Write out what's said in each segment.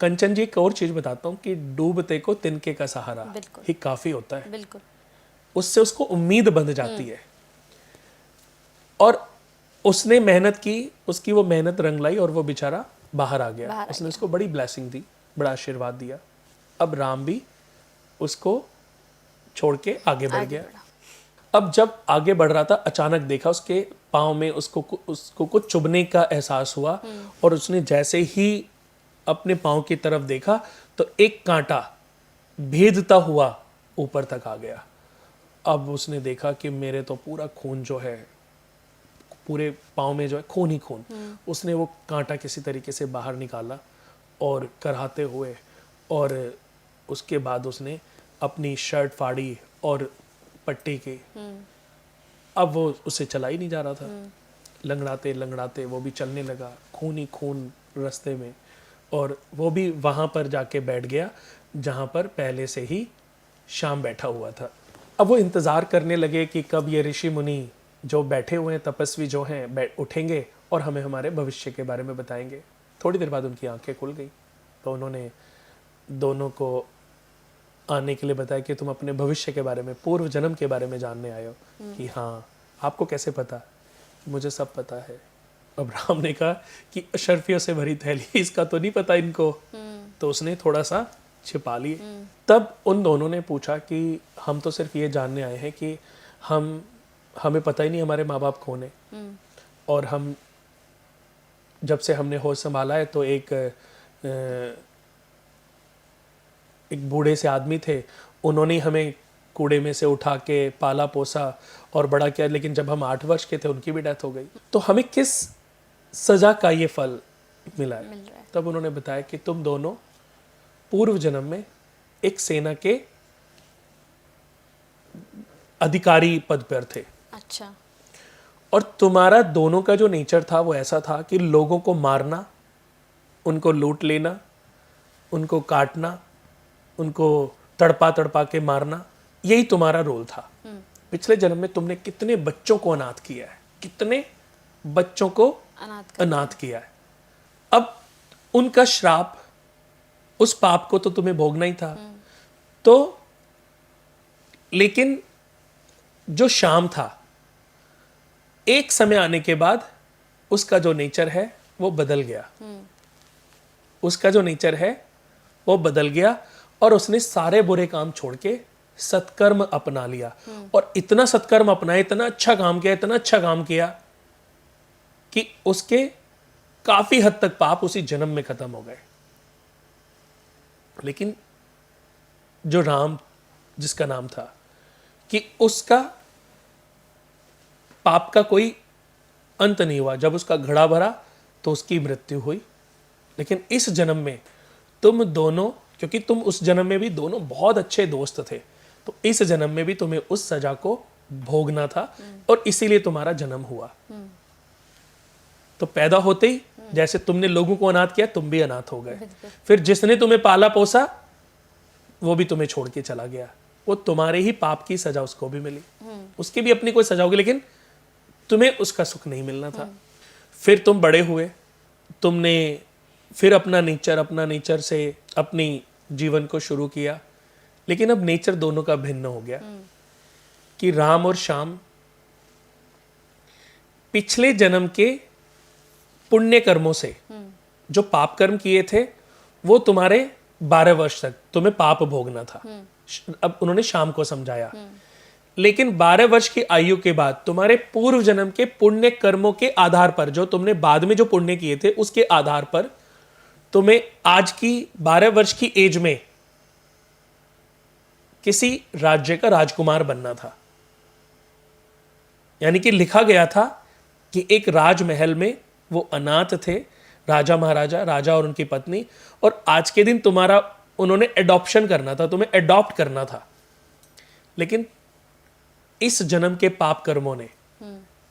कंचन जी, एक और चीज बताता हूँ कि डूबते को तिनके का सहारा ही काफी होता है। बिल्कुल। उससे उसको उम्मीद बंध जाती है। और उसने मेहनत की, उसकी वो मेहनत रंग लाई और वो बेचारा बाहर आ गया। उसने उसको बड़ी ब्लेसिंग दी, बड़ा आशीर्वाद दिया। अब राम भी उसको छोड़ के आगे बढ़ गया। अब जब आगे बढ़ रहा था, अचानक देखा उसके पाँव में उसको कुछ चुभने का एहसास हुआ। और उसने जैसे ही अपने पाँव की तरफ देखा तो एक कांटा भेदता हुआ ऊपर तक आ गया। अब उसने देखा कि मेरे तो पूरा खून जो है, पूरे पाँव में जो है खून ही खून। उसने वो कांटा किसी तरीके से बाहर निकाला और कराहते हुए, और उसके बाद उसने अपनी शर्ट फाड़ी और पट्टी की। अब वो उसे चला ही नहीं जा रहा था। लंगड़ाते लंगड़ाते वो भी चलने लगा, खून ही खून रास्ते में। और वो भी वहाँ पर जाके बैठ गया जहाँ पर पहले से ही शाम बैठा हुआ था। अब वो इंतज़ार करने लगे कि कब ये ऋषि मुनि जो बैठे हुए हैं, तपस्वी जो हैं, उठेंगे और हमें हमारे भविष्य के बारे में बताएंगे। थोड़ी देर बाद उनकी आंखें खुल गई तो उन्होंने दोनों को आने के लिए बताया कि तुम अपने भविष्य के बारे में, पूर्व जन्म के बारे में जानने आए हो। कि हाँ, आपको कैसे पता? मुझे सब पता है। अब राम ने कहा कि अशर्फियों से भरी थैली, इसका तो नहीं पता इनको। तो उसने थोड़ा सा छिपा लिए। तब उन दोनों ने पूछा कि हम तो सिर्फ ये जानने आए हैं कि हमें पता ही नहीं हमारे माँ बाप कौन है। और हम जब से हमने होश संभाला है तो एक बूढ़े से आदमी थे, उन्होंने हमें कूड़े में से उठा के पाला पोसा और बड़ा किया, लेकिन जब हम 8 वर्ष के थे उनकी भी डेथ हो गई। तो हमें किस सजा का ये फल मिला है? तब उन्होंने बताया कि तुम दोनों पूर्व जन्म में एक सेना के अधिकारी पद पर थे। अच्छा। और तुम्हारा दोनों का जो नेचर था वो ऐसा था कि लोगों को मारना, उनको लूट लेना, उनको काटना, उनको तड़पा तड़पा के मारना, यही तुम्हारा रोल था। पिछले जन्म में तुमने कितने बच्चों को अनाथ किया है, कितने बच्चों को अनाथ किया है। अब उनका श्राप, उस पाप को तो तुम्हें भोगना ही था। तो लेकिन जो शाम था, एक समय आने के बाद उसका जो नेचर है वो बदल गया। उसका जो नेचर है वो बदल गया और उसने सारे बुरे काम छोड़ के सत्कर्म अपना लिया। और इतना सत्कर्म अपनाया, इतना अच्छा काम किया, इतना अच्छा काम किया कि उसके काफी हद तक पाप उसी जन्म में खत्म हो गए। लेकिन जो राम, जिसका नाम था, कि उसका पाप का कोई अंत नहीं हुआ। जब उसका घड़ा भरा तो उसकी मृत्यु हुई। लेकिन इस जन्म में तुम दोनों, क्योंकि तुम उस जन्म में भी दोनों बहुत अच्छे दोस्त थे, तो इस जन्म में भी तुम्हें उस सजा को भोगना था और इसीलिए तुम्हारा जन्म हुआ। तो पैदा होते ही जैसे तुमने लोगों को अनाथ किया, तुम भी अनाथ हो गए। फिर जिसने तुम्हें पाला पोसा वो भी तुम्हें छोड़ के चला गया। वो तुम्हारे ही पाप की सजा उसको भी मिली। उसकी भी अपनी कोई सजा होगी, लेकिन तुम्हें उसका सुख नहीं मिलना था। फिर तुम बड़े हुए, तुमने फिर अपना नेचर से अपनी जीवन को शुरू किया। लेकिन अब नेचर दोनों का भिन्न हो गया कि राम और श्याम पिछले जन्म के पुण्य कर्मों से जो पाप कर्म किए थे वो तुम्हारे 12 वर्ष तक तुम्हें पाप भोगना था। अब उन्होंने श्याम को समझाया। लेकिन 12 वर्ष की आयु के बाद तुम्हारे पूर्व जन्म के पुण्य कर्मों के आधार पर, जो तुमने बाद में जो पुण्य किए थे उसके आधार पर तुम्हें आज की 12 वर्ष की एज में किसी राज्य का राजकुमार बनना था। यानी कि लिखा गया था कि एक राजमहल में वो अनाथ थे, राजा महाराजा, राजा और उनकी पत्नी, और आज के दिन तुम्हारा उन्होंने एडॉप्शन करना था, तुम्हें एडॉप्ट करना था। लेकिन इस जन्म के पाप कर्मों ने,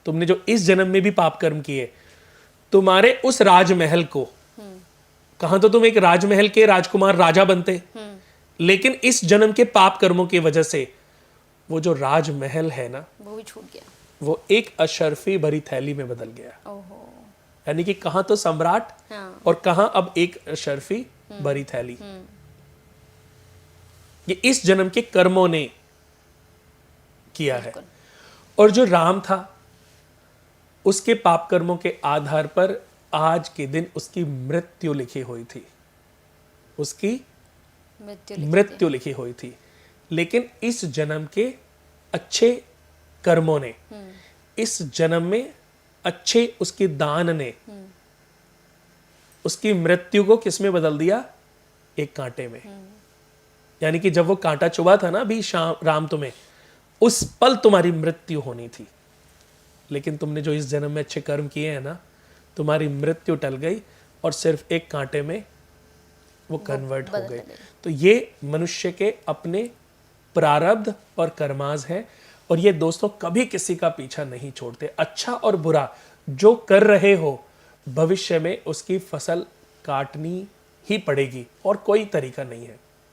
तुमने जो इस जन्म में भी पाप कर्म किए, तुम्हारे उस राजमहल को, कहां तो तुम एक राजमहल के राजकुमार राजा बनते, लेकिन इस जन्म के पाप कर्मों की वजह से वो जो राजमहल है ना, वो भी छूट गया। वो एक अशर्फी भरी थैली में बदल गया। यानी कि कहां तो सम्राट और कहां अब एक अशर्फी भरी थैली। ये इस जन्म के कर्मों ने किया है। और जो राम था, उसके पाप कर्मों के आधार पर आज के दिन उसकी मृत्यु लिखी हुई थी, उसकी मृत्यु लिखी हुई थी। लेकिन इस जन्म के अच्छे कर्मों ने, इस जन्म में अच्छे उसके दान ने उसकी मृत्यु को किसमें बदल दिया? एक कांटे में। यानी कि जब वो कांटा चुभा था ना अभी राम तुम्हें, उस पल तुम्हारी मृत्यु होनी थी। लेकिन तुमने जो इस जन्म में अच्छे कर्म किए हैं ना, तुम्हारी मृत्यु टल गई और सिर्फ एक कांटे में वो कन्वर्ट हो गए। तो ये मनुष्य के अपने प्रारब्ध और कर्माज है। और ये दोस्तों कभी किसी का पीछा नहीं छोड़ते। अच्छा और बुरा जो कर रहे हो, भविष्य में उसकी फसल काटनी ही पड़ेगी और कोई तरीका नहीं है।